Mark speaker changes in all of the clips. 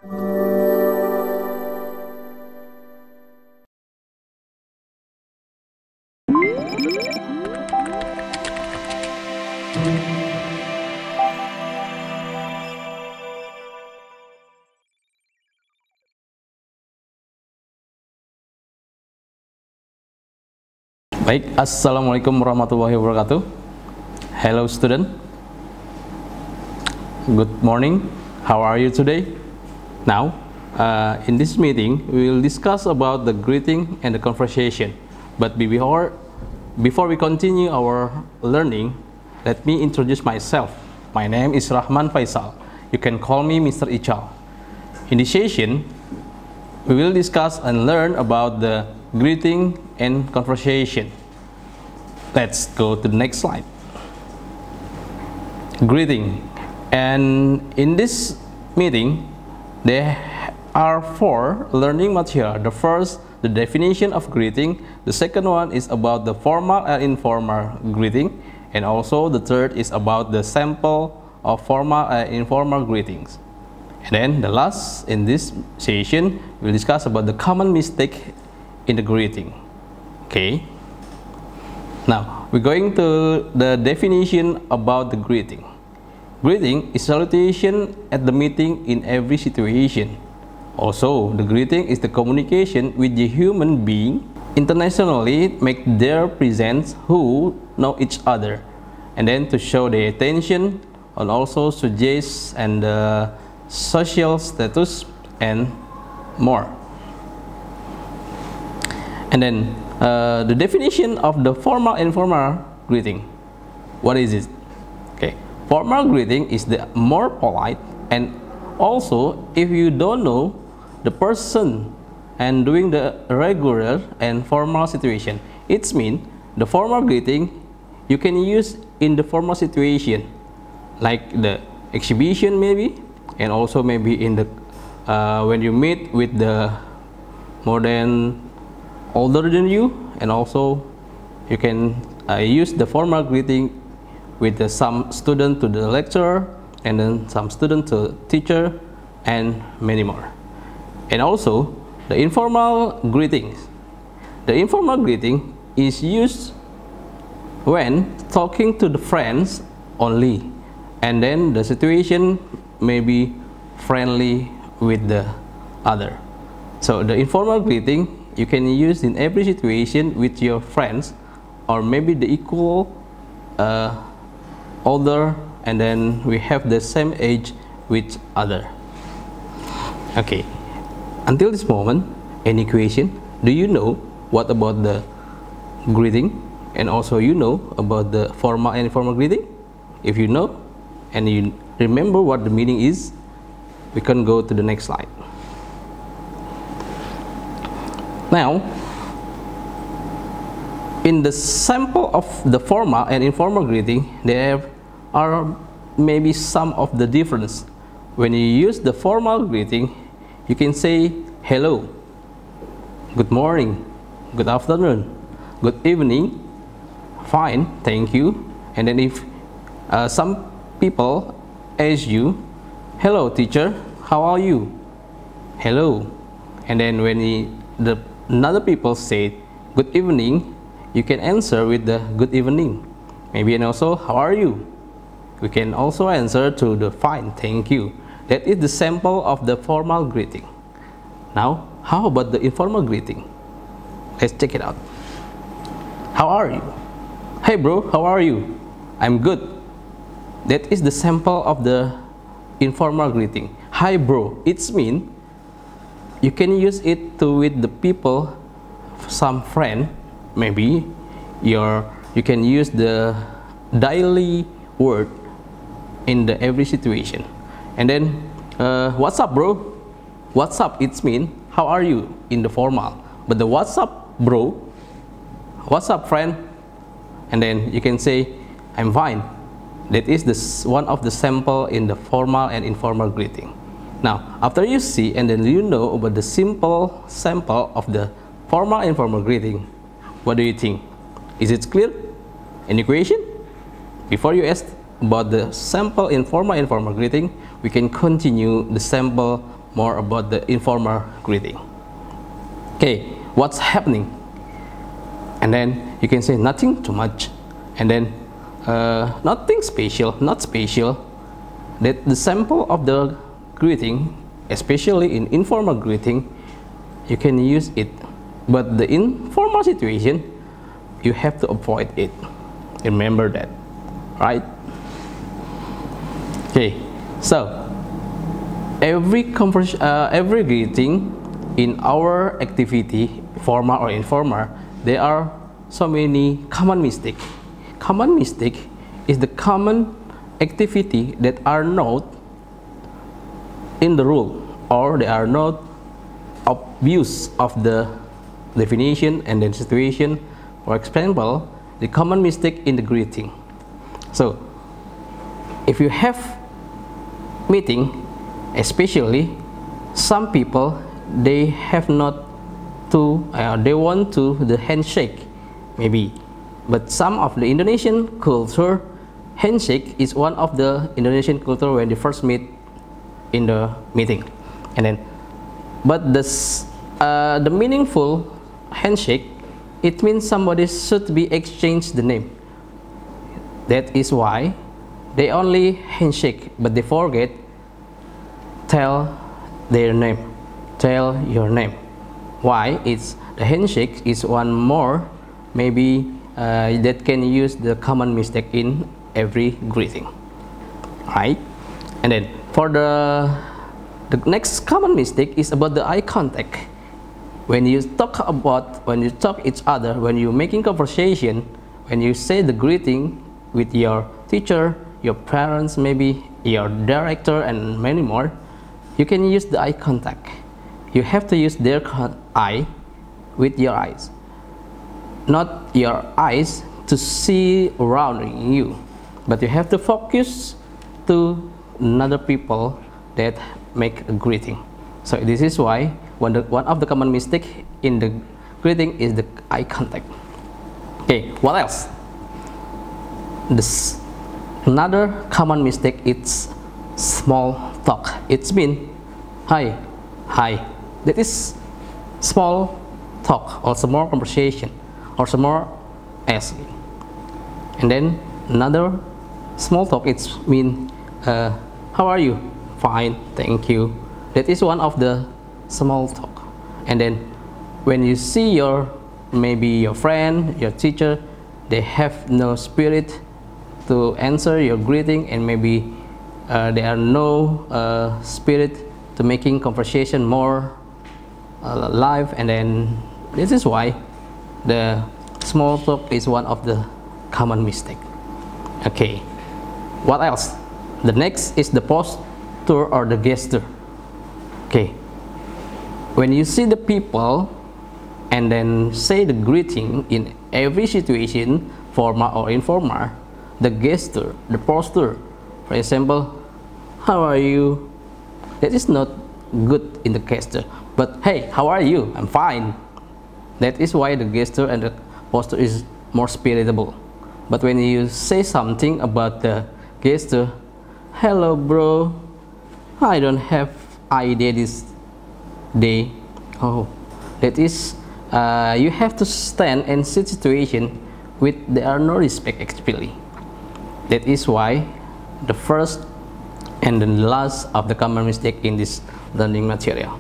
Speaker 1: Baik, Assalamualaikum warahmatullahi wabarakatuh. Hello student. Good morning. How are you today? Now, in this meeting, we will discuss about the greeting and the conversation. But before we continue our learning, let me introduce myself. My name is Rahman Faisal. You can call me Mr. Ichal. In this session, we will discuss and learn about the greeting and conversation. Let's go to the next slide. Greeting. And in this meeting, there are 4 learning material. The first, the definition of greeting. The second one is about the formal and informal greeting. And also the third is about the sample of formal and informal greetings. And then the last in this session, we'll discuss about the common mistake in the greeting. Okay. Now, we're going to the definition about the greeting. Greeting is salutation at the meeting in every situation. Also, the greeting is the communication with the human being internationally make their presence who know each other, and then to show their attention and also suggest and social status and more. And then the definition of the formal and informal greeting. What is it? Okay, formal greeting is the more polite, and also if you don't know the person and doing the regular and formal situation, it means the formal greeting you can use in the formal situation, like the exhibition maybe, and also maybe in the when you meet with the more than older than you, and also you can use the formal greeting with some student to the lecturer, and then some student to teacher, and many more. And also the informal greetings. The informal greeting is used when talking to the friends only, and then the situation may be friendly with the other. So the informal greeting you can use in every situation with your friends, or maybe the equal older, and then we have the same age with other. Okay, until this moment, any question? Do you know what about the greeting, and also you know about the formal and informal greeting? If you know and you remember what the meaning is, we can go to the next slide. Now, in the sample of the formal and informal greeting, there are maybe some of the difference. When you use the formal greeting, you can say hello, good morning, good afternoon, good evening, fine, thank you. And then if some people ask you, hello teacher, how are you? Hello. And then when another people say good evening, you can answer with the good evening. Maybe, and also how are you? We can also answer to the fine, thank you. That is the sample of the formal greeting. Now, how about the informal greeting? Let's check it out. How are you? Hey bro, how are you? I'm good. That is the sample of the informal greeting. Hi bro, it's mean you can use it to with the people, some friend, maybe you can use the daily word in the every situation. And then what's up bro? What's up, it's mean how are you in the formal. But the what's up bro, what's up friend, and then you can say I'm fine. That is one of the sample in the formal and informal greeting. Now, after you see and then you know about the simple sample of the formal and informal greeting, what do you think? Is it clear? Any question? Before you ask about the sample informal and informal greeting, we can continue the sample more about the informal greeting. Okay, what's happening? And then you can say nothing too much, and then nothing special, not special. That the sample of the greeting, especially in informal greeting, you can use it, but the informal situation, you have to avoid it. Remember that, right? Okay, so every greeting in our activity, formal or informal, there are so many common mistakes. Common mistake is the common activity that are not in the rule, or they are not abuse of the definition and the situation. For example, the common mistake in the greeting. So if you have meeting, especially some people, they have not to they want to the handshake maybe, but some of the Indonesian culture, handshake is one of the Indonesian culture when they first meet in the meeting. And then but this the meaningful handshake, it means somebody should be exchanged the name. That is why they only handshake, but they forget tell their name, tell your name. Why? It's the handshake is one more maybe that can use the common mistake in every greeting, right? And then for the next common mistake is about the eye contact. When you talk each other, when you're making conversation, when you say the greeting with your teacher, your parents, maybe your director, and many more, you can use the eye contact. You have to use their eye with your eyes, not your eyes to see around you, but you have to focus to another people that make a greeting. So this is why one of the common mistake in the greeting is the eye contact. Okay, what else? This another common mistake is small talk. It's mean hi, hi. That is small talk or small conversation or small asking. And then another small talk, it's mean how are you? Fine, thank you. That is one of the small talk. And then when you see your maybe your friend, your teacher, they have no spirit to answer your greeting, and maybe there are no spirit to making conversation more live, and then this is why the small talk is one of the common mistake. Okay, what else? The next is the posture or the gesture. Okay, when you see the people and then say the greeting in every situation, formal or informal, the gesture, the posture, for example, how are you? That is not good in the gesture, but hey, how are you? I'm fine. That is why the gesture and the posture is more spiritable. But when you say something about the gesture, hello bro, I don't have idea this day. Oh, that is you have to stand in situation with there are no respect actually. That is why the first and the last of the common mistake in this learning material.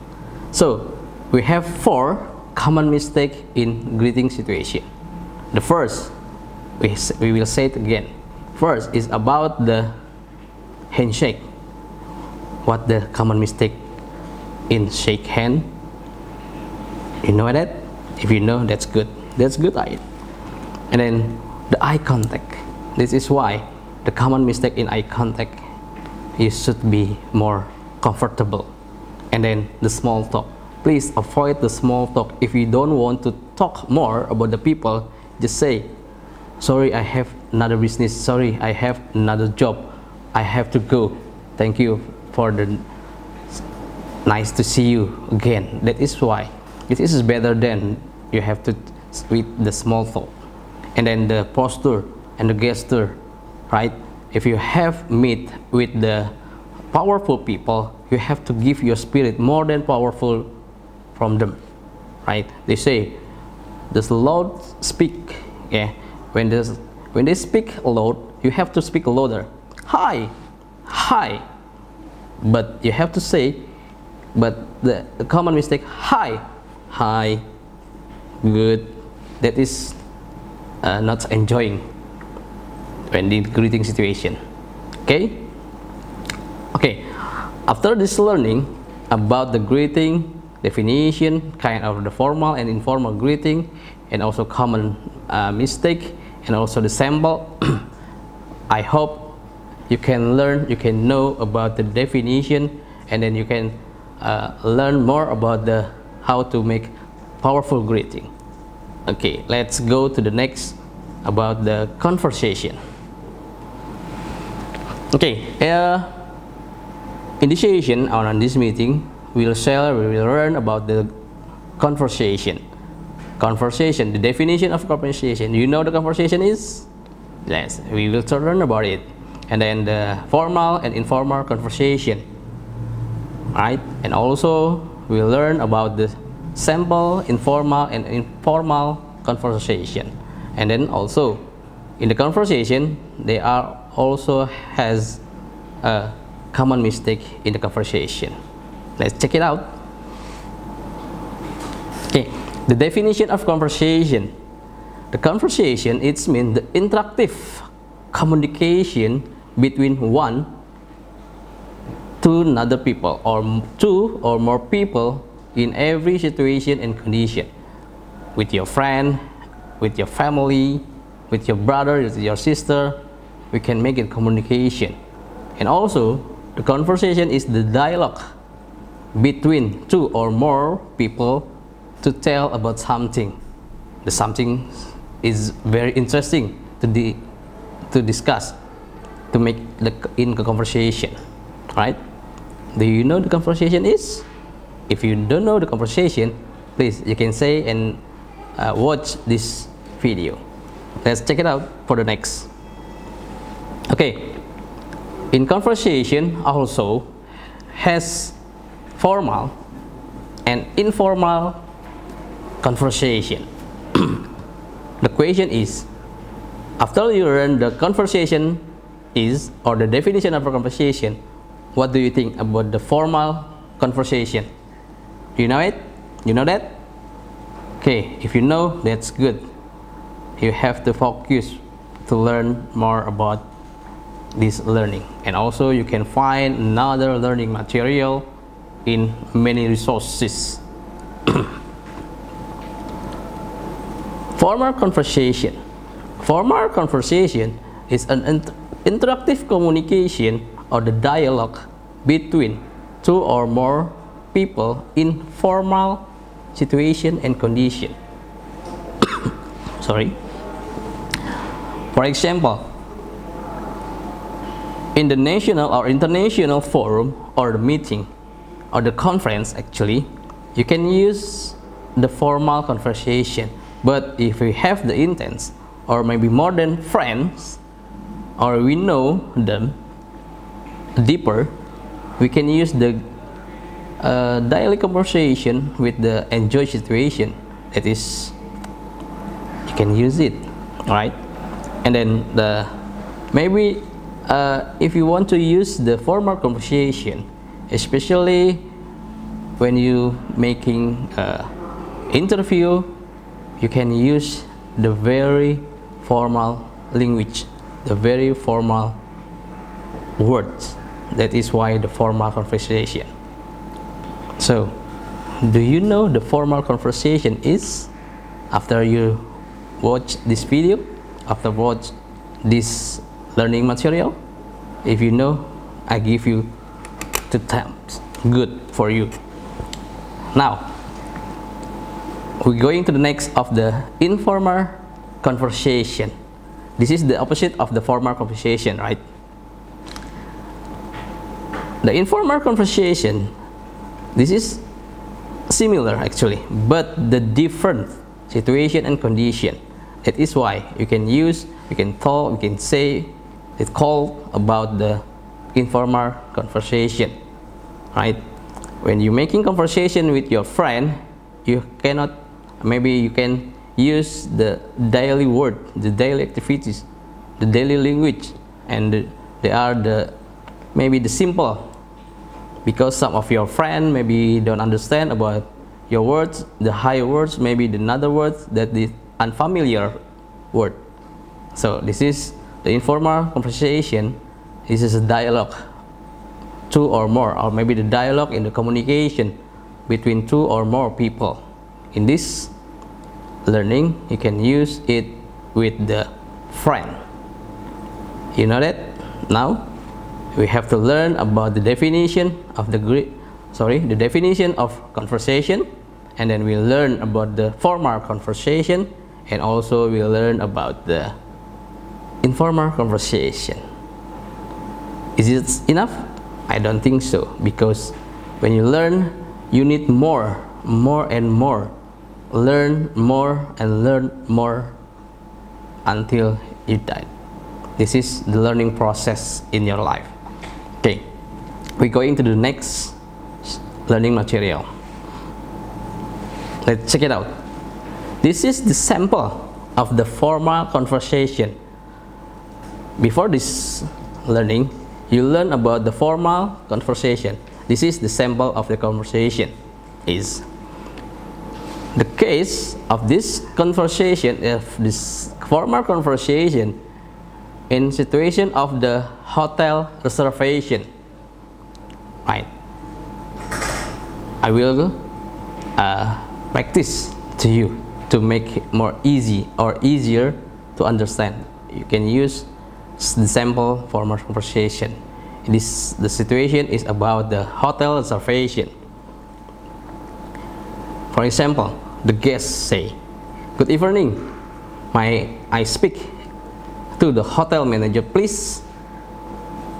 Speaker 1: So we have 4 common mistakes in greeting situation. The first, we will say it again. First is about the handshake. What the common mistake in shake hand? You know that? If you know, that's good. That's good idea. And then the eye contact. This is why the common mistake in eye contact, you should be more comfortable. And then the small talk. Please avoid the small talk. If you don't want to talk more about the people, just say, sorry, I have another business. Sorry, I have another job. I have to go. Thank you for the nice to see you again. That is why it is better than you have to with the small talk. And then the posture and the gesture, right? If you have meet with the powerful people, you have to give your spirit more than powerful from them, right? They say the loud speak. Yeah, when they speak loud, you have to speak louder. Hi, hi. But you have to say, but the common mistake, hi, hi, good. That is not enjoying when in greeting situation. Okay. Okay. After this learning about the greeting definition, kind of the formal and informal greeting, and also common mistake, and also the sample, I hope you can learn, you can know about the definition, and then you can learn more about the how to make powerful greeting. Okay, let's go to the next about the conversation. Okay, in this session or on this meeting, we will learn about the conversation. Conversation, the definition of conversation. You know the conversation is? Yes, we will learn about it. And then the formal and informal conversation, right? And also we'll learn about the sample, informal and informal conversation. And then also in the conversation, there are also has a common mistake in the conversation. Let's check it out. Okay, the definition of conversation. The conversation, it means the interactive communication between one to another people, or two or more people in every situation and condition, with your friend, with your family, with your brother, with your sister. We can make it communication. And also the conversation is the dialogue between two or more people to tell about something. The something is very interesting to discuss, to make in the conversation, right? Do you know the conversation is? If you don't know the conversation, please you can say and watch this video. Let's check it out for the next. Okay, in conversation also has formal and informal conversation. The question is, after you learn the conversation is, or the definition of a conversation, what do you think about the formal conversation? Do you know it? You know that? Okay, if you know, that's good. You have to focus to learn more about this learning. And also you can find another learning material in many resources. Formal conversation. Formal conversation is an interactive communication or the dialogue between two or more people in formal situation and condition. Sorry. For example, in the national or international forum or the meeting or the conference, actually, you can use the formal conversation. But if we have the intent, or maybe more than friends, or we know them deeper, we can use the daily conversation with the enjoy situation. That is, you can use it, right? And then the maybe if you want to use the formal conversation, especially when you making interview, you can use the very formal language, the very formal words. That is why the formal conversation. So, do you know the formal conversation is? After you watch this video, after watch this learning material, if you know, I give you 2 times. Good for you. Now, we're going to the next of the informal conversation. This is the opposite of the formal conversation, right? The informal conversation, this is similar actually, but the different situation and condition. That is why you can use, you can talk, you can say, it's called about the informal conversation, right? When you're making conversation with your friend, you cannot, maybe you can use the daily word, the daily activities, the daily language, and they are maybe the simple, because some of your friends maybe don't understand about your words, the higher words, maybe the another words that is unfamiliar word. So this is the informal conversation. This is a dialogue, two or more, or maybe the dialogue in the communication between two or more people. In this learning, you can use it with the friend. You know that? Now we have to learn about the definition of the definition of conversation, and then we'll learn about the formal conversation, and also we'll learn about the informal conversation. Is it enough? I don't think so, because when you learn, you need more and more. Learn more and learn more until you die. This is the learning process in your life. Okay, we're going to the next learning material. Let's check it out. This is the sample of the formal conversation. Before this learning, you learn about the formal conversation. This is the sample of the conversation. Is the case of this conversation, of this formal conversation, in situation of the hotel reservation, right? I will practice to you to make it more easy or easier to understand. You can use the sample formal conversation. The situation is about the hotel reservation. For example, the guests say, "Good evening. I speak to the hotel manager, please."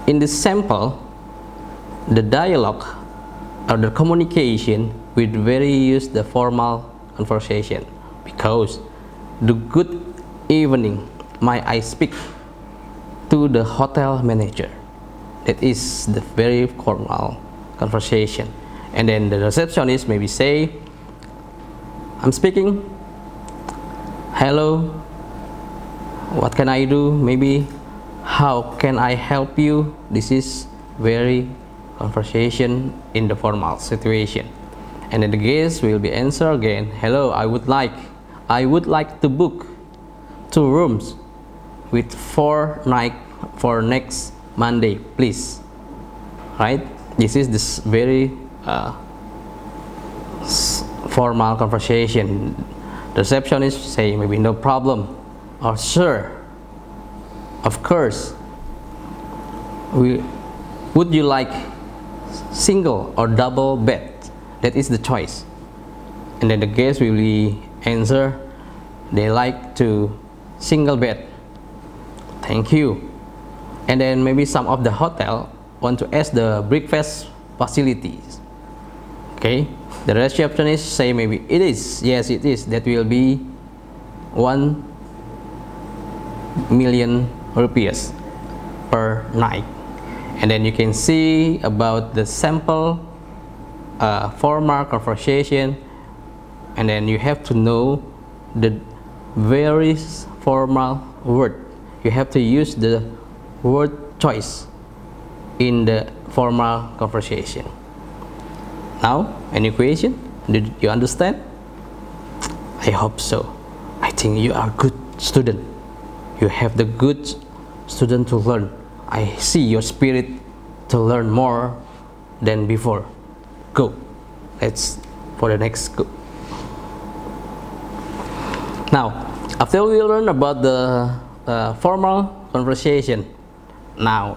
Speaker 1: In this sample, the dialogue or the communication will very use the formal conversation, because the "good evening, I speak to the hotel manager," that is the very formal conversation. And then the receptionist maybe say, "I'm speaking. Hello. What can I do? Maybe how can I help you?" This is very conversation in the formal situation. And then the guest will be answer again, "Hello, I would like to book 2 rooms with 4 nights for next Monday, please." Right? This is this very formal conversation. The receptionist say maybe "No problem," or "Sure, of course. Would you like single or double bed?" That is the choice. And then the guest will answer, "They like to single bed. Thank you." And then maybe some of the hotel want to ask the breakfast facilities. Okay, the receptionist say maybe "It is, yes it is, that will be 1 million rupees per night." And then you can see about the sample formal conversation, and then you have to know the very formal word. You have to use the word choice in the formal conversation. Now, any question? Did you understand? I hope so. I think you are good student. You have the good student to learn. I see your spirit to learn more than before. Go. Let's for the next go. Now, after we learn about the formal conversation, now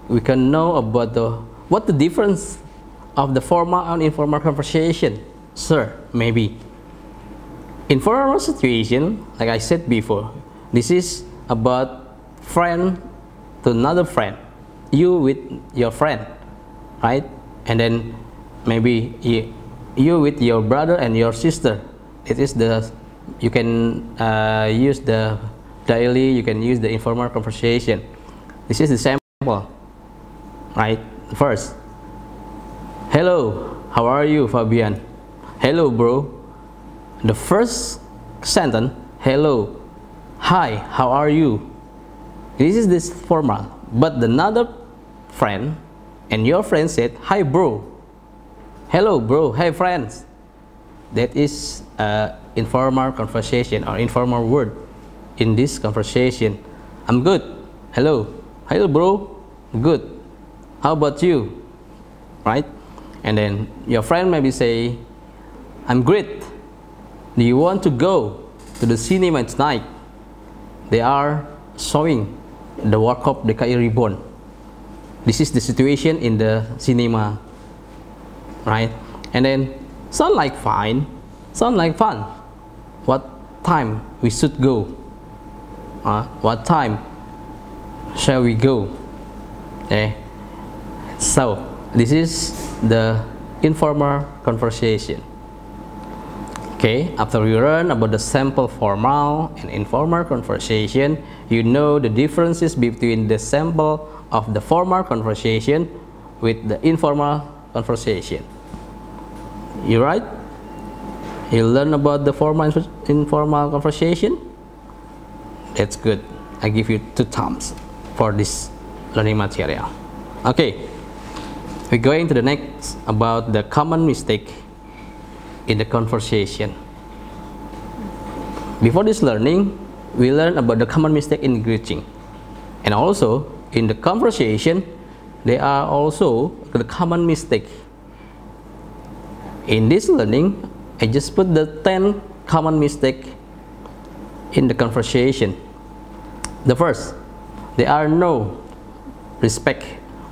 Speaker 1: we can know about what the difference of the formal and informal conversation. Sir, maybe informal situation, like I said before, this is about friend to another friend, you with your friend, right? And then maybe you with your brother and your sister. It is you can use the daily, you can use the informal conversation. This is the sample. right? First, hello, how are you, Fabian? Hello, bro. The first sentence, hello, hi, how are you? This formal. But another friend and your friend said, hi, bro. Hello, bro. Hey, friends. That is informal conversation or informal word in this conversation. I'm good. Hello. Hello, bro. Good. How about you? Right? And then your friend maybe say, I'm great. Do you want to go to the cinema tonight? They are showing the World Cup DKI Reborn. This is the situation in the cinema, right? And then sound like fine, sound like fun. What time we should go? What time shall we go? Okay. So this is the informal conversation. Okay, after we learn about the sample formal and informal conversation, you know the differences between the sample of the formal conversation with the informal conversation. You right? You learn about the formal and informal conversation? That's good. I give you 2 thumbs for this learning material. Okay, we're going to the next about the common mistake in the conversation. Before this learning, we learn about the common mistake in greeting, and also in the conversation there are also the common mistake. In this learning, I just put the 10 common mistake in the conversation. The first, there are no respect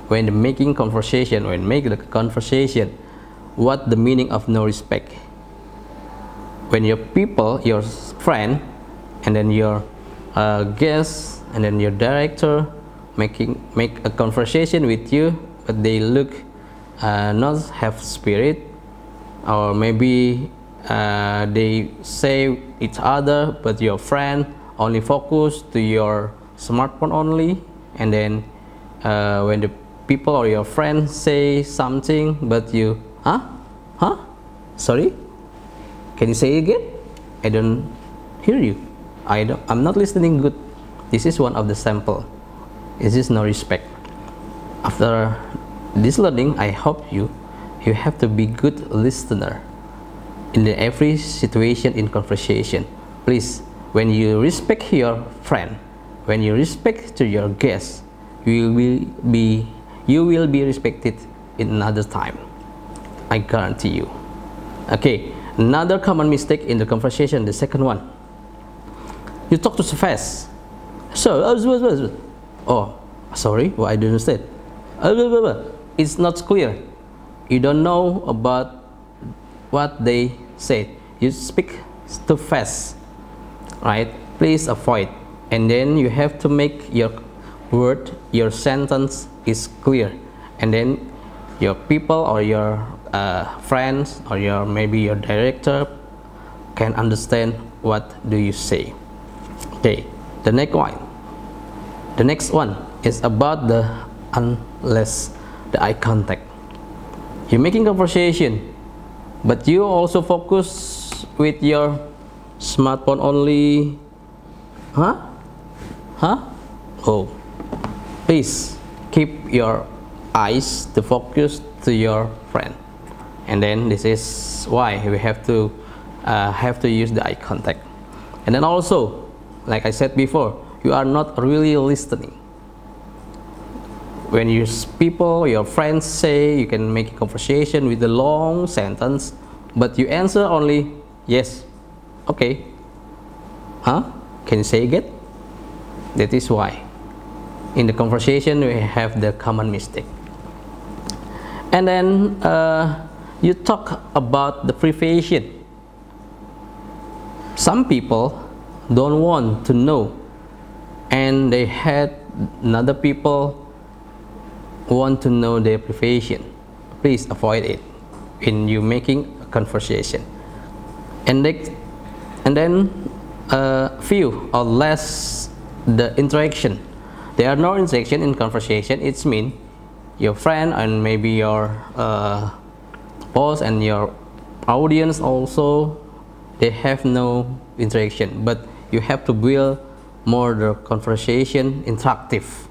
Speaker 1: when making conversation. When making the conversation, what the meaning of no respect? When your people, your friend, and then your guest, and then your director make a conversation with you, but they look not have spirit, or maybe they say each other, but your friend only focus to your smartphone only, and then when the people or your friends say something, but you sorry, can you say again? I don't hear you. I'm not listening good. This is one of the sample. This is no respect. After this learning, I hope you have to be good listener in every situation in conversation. Please, when you respect your friend, when you respect to your guest, you will be respected in another time. I guarantee you. Okay, another common mistake in the conversation, the second one. You talk too fast. So, oh, sorry, well, I didn't understand. It's not clear. You don't know about what they said. You speak too fast, right? Please avoid. And then you have to make your word, your sentence is clear, and then your people or your friends or maybe your director can understand what do you say. Okay, the next one is about the eye contact. You're making conversation, but you also focus with your smartphone only. Oh, please keep your eyes to focus to your friend, and then this is why we have to use the eye contact. And then also, like I said before, you are not really listening. When your people, your friends say, you can make a conversation with a long sentence, but you answer only yes, okay, can you say again? That is why in the conversation we have the common mistake. And then you talk about the abbreviation. Some people don't want to know, and they had another people want to know the abbreviation. Please avoid it when you making a conversation. And then few or less the interaction. There are no interaction in conversation. It means your friend and maybe your boss and your audience also, they have no interaction, but you have to build more the conversation interactive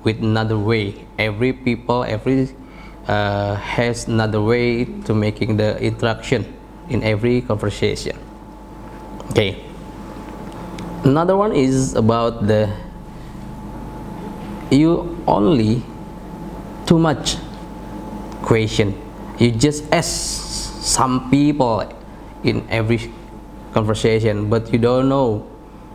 Speaker 1: with another way. Every people has another way to making the interaction in every conversation. Okay, another one is about the you only too much question. You just ask some people in every conversation, but you don't know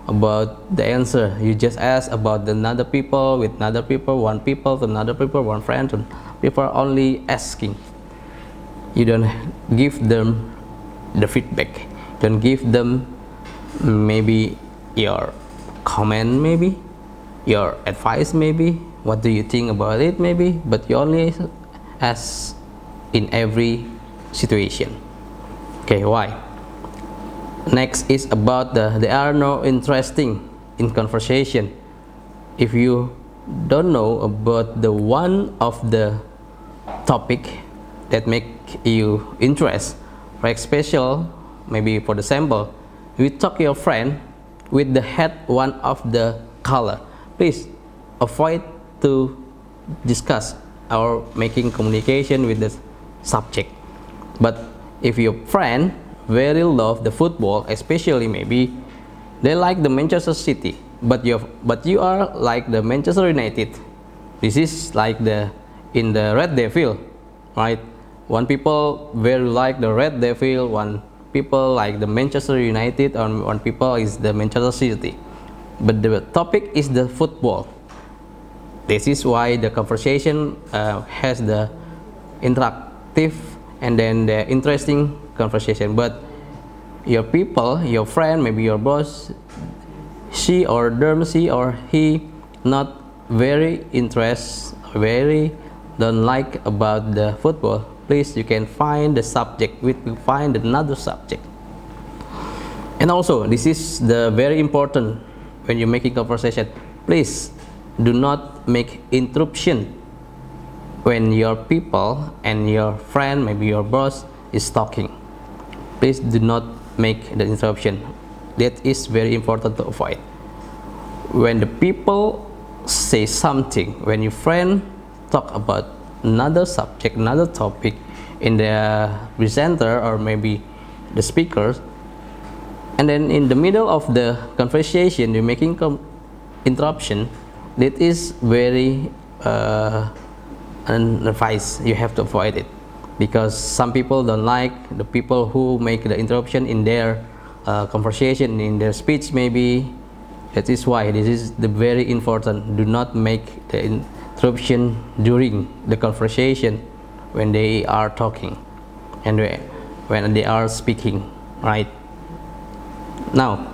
Speaker 1: about the answer. You just ask about another people with another people, one people to another people, one friend to people, only asking. You don't give them the feedback, don't give them maybe your comment, maybe your advice, maybe what do you think about it, maybe, but you only ask in every situation. Okay, why? Next is about there are no interesting in conversation. If you don't know about the one of the topic that make you interest, for example, maybe for the sample, you talk your friend with the head one of the color, please avoid to discuss or making communication with the subject. But if your friend very love the football, especially maybe they like the Manchester City, but you are like the Manchester United, this is like the in the Red Devil, right? One people very like the Red Devil, one people like the Manchester United, and one people is the Manchester City, but the topic is the football. This is why the conversation has the interactive and then the interesting conversation. But your people, your friend, maybe your boss, she or he not very very don't like about the football, please you can find the subject, find another subject. And also this is the very important when you're making conversation, please do not make interruption when your people and your friend, maybe your boss is talking. Please do not make the interruption. That is very important to avoid. When the people say something, when your friend talk about another subject, another topic in the presenter or maybe the speakers, and then in the middle of the conversation you're making interruption, that is very an advice you have to avoid it, because some people don't like the people who make the interruption in their conversation, in their speech maybe. That is why this is the very important. Do not make the interruption during the conversation when they are talking and when they are speaking, right? Now,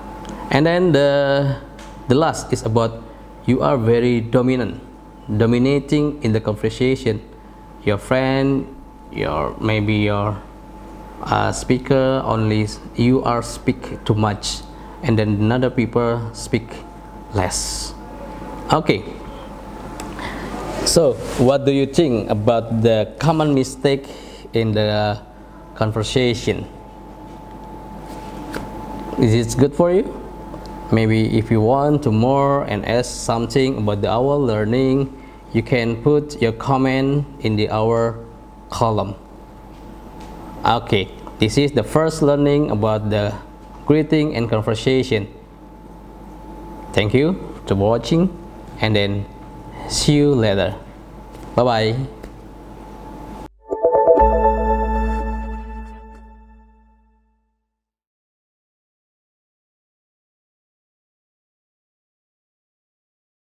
Speaker 1: and then the last is about you are very dominating in the conversation. Your friend, maybe your speaker only, you are speak too much, and then another people speak less. Okay, so what do you think about the common mistake in the conversation? Is it good for you? Maybe if you want to more and ask something about our learning, you can put your comment in our column. Okay, this is the first learning about the greeting and conversation. Thank you for watching, and then see you later. Bye bye.